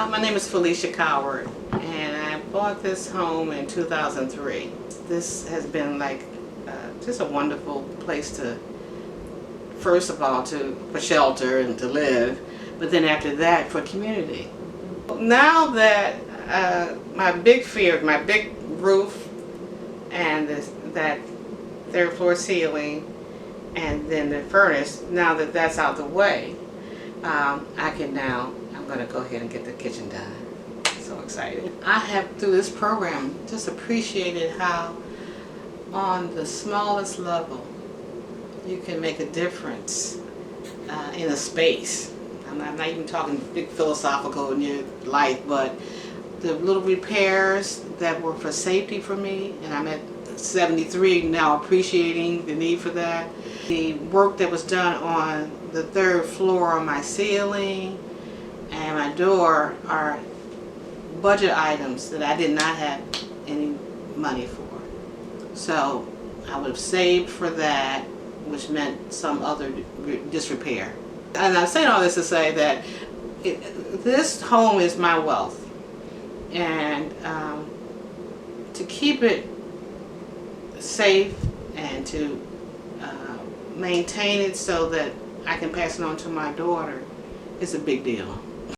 My name is Felicia Coward, and I bought this home in 2003. This has been like just a wonderful place to, first of all, for shelter and to live, but then after that for community. Now that my big fear, my big roof and that third floor ceiling and then the furnace, now that that's out the way, I'm going to go ahead and get the kitchen done. So excited. I have, through this program, just appreciated how on the smallest level you can make a difference in a space. I'm not even talking big philosophical in your life, but the little repairs that were for safety for me, and I'm at 73 now, appreciating the need for that. The work that was done on the third floor on my ceiling and my door are budget items that I did not have any money for. So I would have saved for that, which meant some other disrepair. And I'm saying all this to say that this home is my wealth, and to keep it safe and to maintain it so that I can pass it on to my daughter is a big deal.